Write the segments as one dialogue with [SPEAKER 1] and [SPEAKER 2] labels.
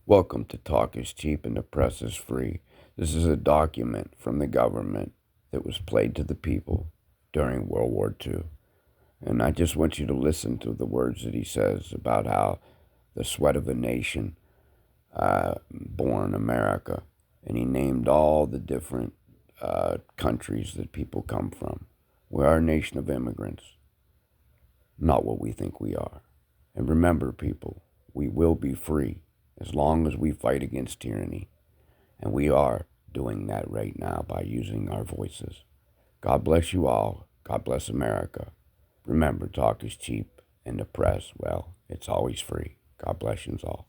[SPEAKER 1] Welcome to Talk is Cheap and the Press is Free. This is a document from the government that was played to the people during World War II. And I just want you to listen to the words that he says about how the sweat of a nation born America. And he named all the different countries that people come from. We are a nation of immigrants, not what we think we are. And remember, people, we will be free as long as we fight against tyranny. And we are doing that right now by using our voices. God bless you all. God bless America. Remember, talk is cheap, and the press, well, it's always free. God bless you all.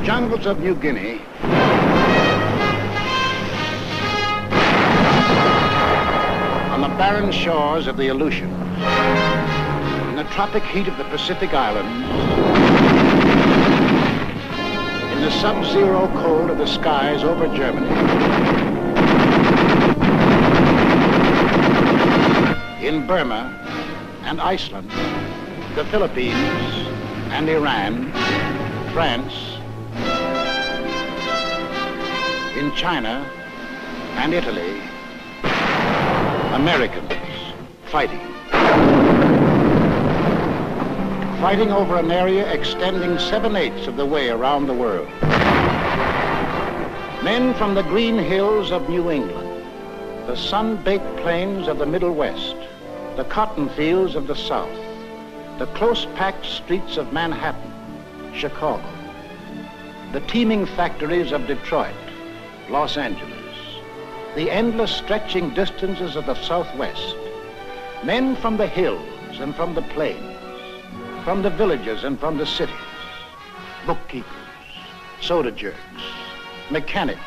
[SPEAKER 2] Jungles of New Guinea, on the barren shores of the Aleutians, in the tropic heat of the Pacific Islands, in the sub-zero cold of the skies over Germany, in Burma and Iceland, the Philippines and Iran, France, in China and Italy, Americans fighting. Fighting over an area extending 7/8 of the way around the world. Men from the green hills of New England, the sun-baked plains of the Middle West, the cotton fields of the South, the close-packed streets of Manhattan, Chicago, the teeming factories of Detroit, Los Angeles, the endless stretching distances of the Southwest, men from the hills and from the plains, from the villages and from the cities, bookkeepers, soda jerks, mechanics,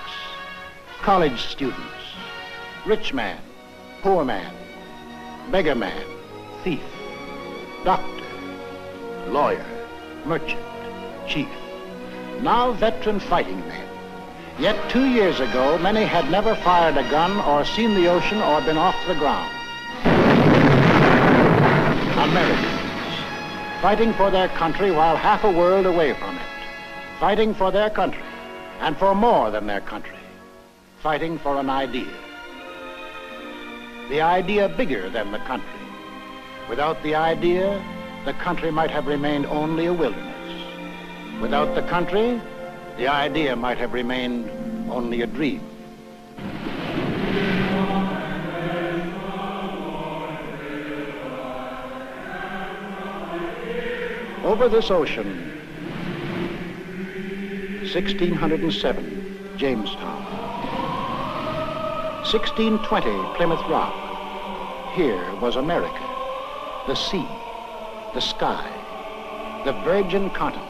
[SPEAKER 2] college students, rich man, poor man, beggar man, thief, doctor, lawyer, merchant, chief, now veteran fighting men. Yet 2 years ago, many had never fired a gun or seen the ocean or been off the ground. Americans, fighting for their country while half a world away from it. Fighting for their country, and for more than their country. Fighting for an idea. The idea bigger than the country. Without the idea, the country might have remained only a wilderness. Without the country, the idea might have remained only a dream. Over this ocean, 1607, Jamestown. 1620, Plymouth Rock. Here was America, the sea, the sky, the virgin continent.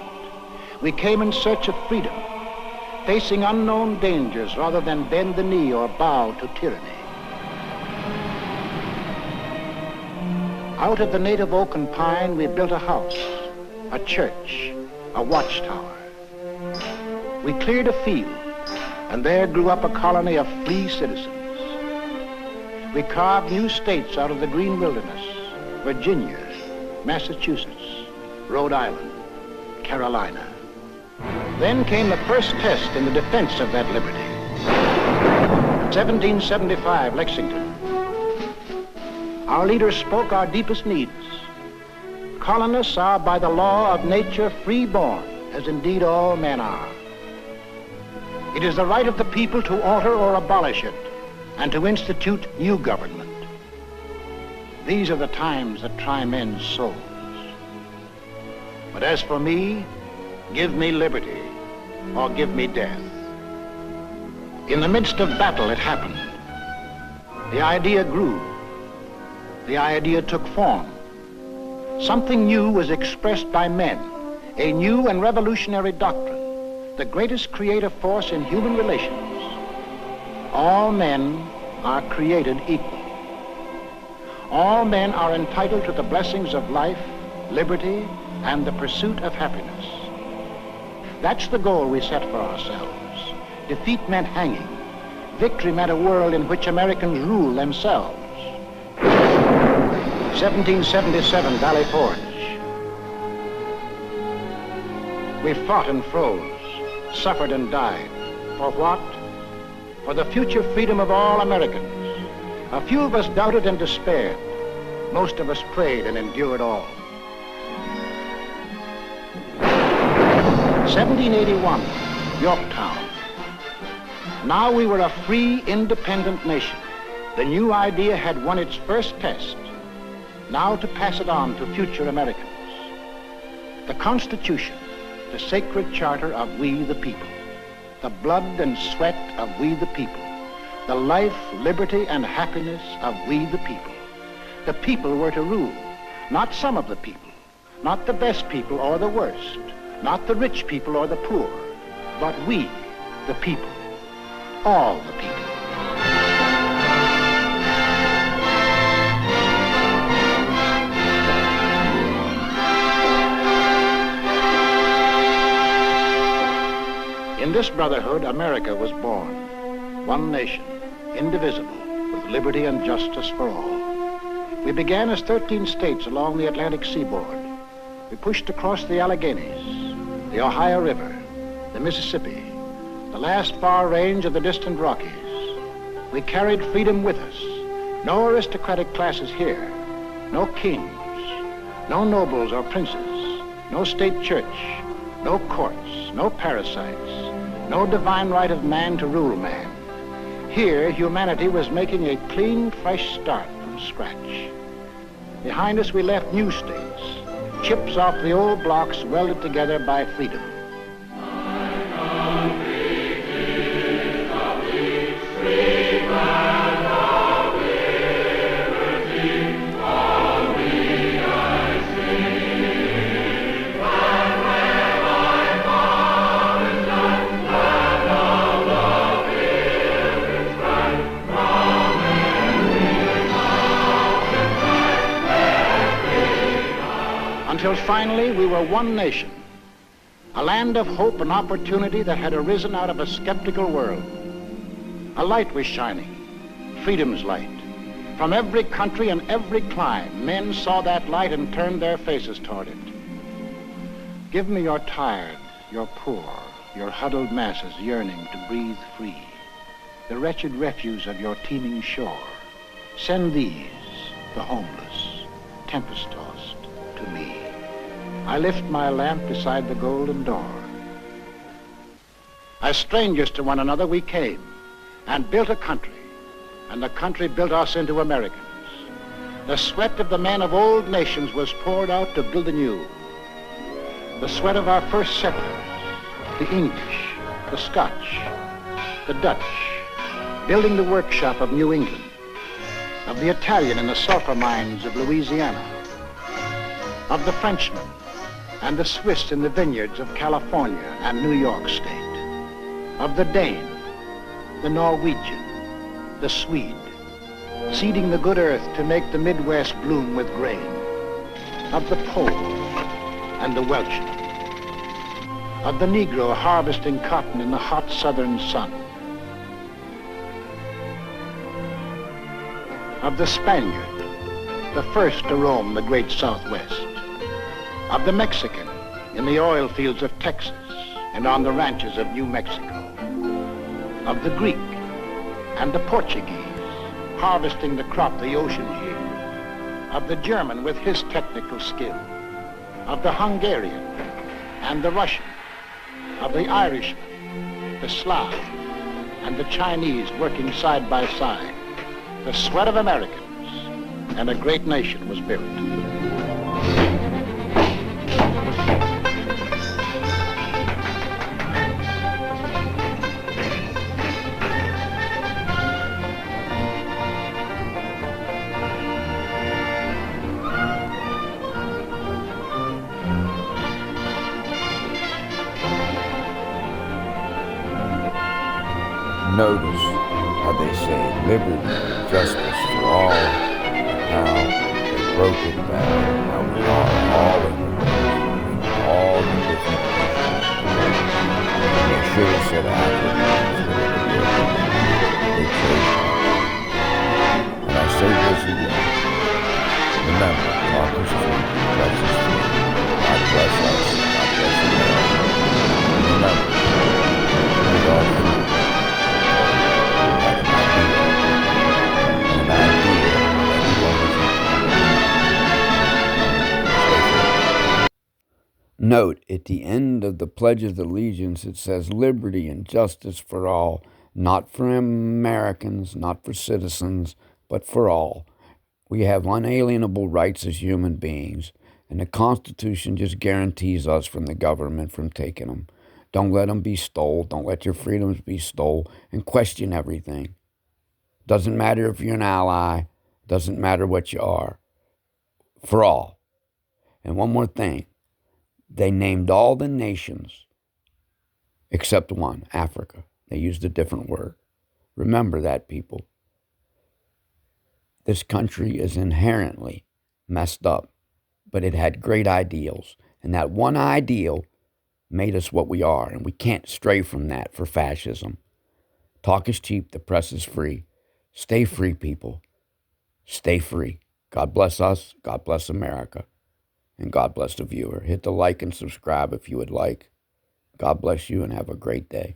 [SPEAKER 2] We came in search of freedom, facing unknown dangers rather than bend the knee or bow to tyranny. Out of the native oak and pine, we built a house, a church, a watchtower. We cleared a field, and there grew up a colony of free citizens. We carved new states out of the green wilderness: Virginia, Massachusetts, Rhode Island, Carolina. Then came the first test in the defense of that liberty. 1775, Lexington. Our leaders spoke our deepest needs. Colonists are by the law of nature free-born, as indeed all men are. It is the right of the people to alter or abolish it, and to institute new government. These are the times that try men's souls. But as for me, give me liberty, or give me death. In the midst of battle, it happened. The idea grew. The idea took form. Something new was expressed by men, a new and revolutionary doctrine, the greatest creative force in human relations. All men are created equal. All men are entitled to the blessings of life, liberty, and the pursuit of happiness. That's the goal we set for ourselves. Defeat meant hanging. Victory meant a world in which Americans rule themselves. 1777, Valley Forge. We fought and froze, suffered and died. For what? For the future freedom of all Americans. A few of us doubted and despaired. Most of us prayed and endured all. 1781, Yorktown. Now we were a free, independent nation. The new idea had won its first test. Now to pass it on to future Americans. The Constitution, the sacred charter of we the people. The blood and sweat of we the people. The life, liberty, and happiness of we the people. The people were to rule, not some of the people, not the best people or the worst, not the rich people or the poor, but we, the people, all the people. In this brotherhood, America was born, one nation, indivisible, with liberty and justice for all. We began as 13 states along the Atlantic seaboard. We pushed across the Alleghenies, the Ohio River, the Mississippi, the last far range of the distant Rockies. We carried freedom with us. No aristocratic classes here, no kings, no nobles or princes, no state church, no courts, no parasites, no divine right of man to rule man. Here, humanity was making a clean, fresh start from scratch. Behind us, we left new states, chips off the old blocks welded together by freedom. Until finally we were one nation, a land of hope and opportunity that had arisen out of a skeptical world. A light was shining, freedom's light. From every country and every clime, men saw that light and turned their faces toward it. Give me your tired, your poor, your huddled masses yearning to breathe free, the wretched refuse of your teeming shore. Send these, the homeless, tempest-tossed, to me. I lift my lamp beside the golden door. As strangers to one another we came and built a country, and the country built us into Americans. The sweat of the men of old nations was poured out to build anew. The sweat of our first settlers, the English, the Scotch, the Dutch, building the workshop of New England, of the Italian in the sulfur mines of Louisiana, of the Frenchman and the Swiss in the vineyards of California and New York State, of the Dane, the Norwegian, the Swede, seeding the good earth to make the Midwest bloom with grain, of the Pole and the Welshman, of the Negro harvesting cotton in the hot southern sun, of the Spaniard, the first to roam the great Southwest, of the Mexican in the oil fields of Texas and on the ranches of New Mexico, of the Greek and the Portuguese harvesting the crop the oceans yield, of the German with his technical skill, of the Hungarian and the Russian, of the Irishman, the Slav, and the Chinese working side by side. The sweat of Americans, and a great nation was built.
[SPEAKER 1] Notice how they say liberty, justice for all, and how they broke it down, how we are all in the race, all the different nations. They should have said Africans, they chose not. And I say this again, remember, talk is cheap, press is free. God bless us, God bless America. Remember, we are free. Note, at the end of the Pledge of Allegiance, it says liberty and justice for all, not for Americans, not for citizens, but for all. We have unalienable rights as human beings, and the Constitution just guarantees us from the government from taking them. Don't let them be stole. Don't let your freedoms be stole, and question everything. Doesn't matter if you're an ally. Doesn't matter what you are. For all. And one more thing. They named all the nations except one, Africa. They used a different word. Remember that, people. This country is inherently messed up, but it had great ideals. And that one ideal made us what we are, and we can't stray from that for fascism. Talk is cheap, the press is free. Stay free, people. Stay free. God bless us. God bless America. And God bless the viewer. Hit the like and subscribe if you would like. God bless you and have a great day.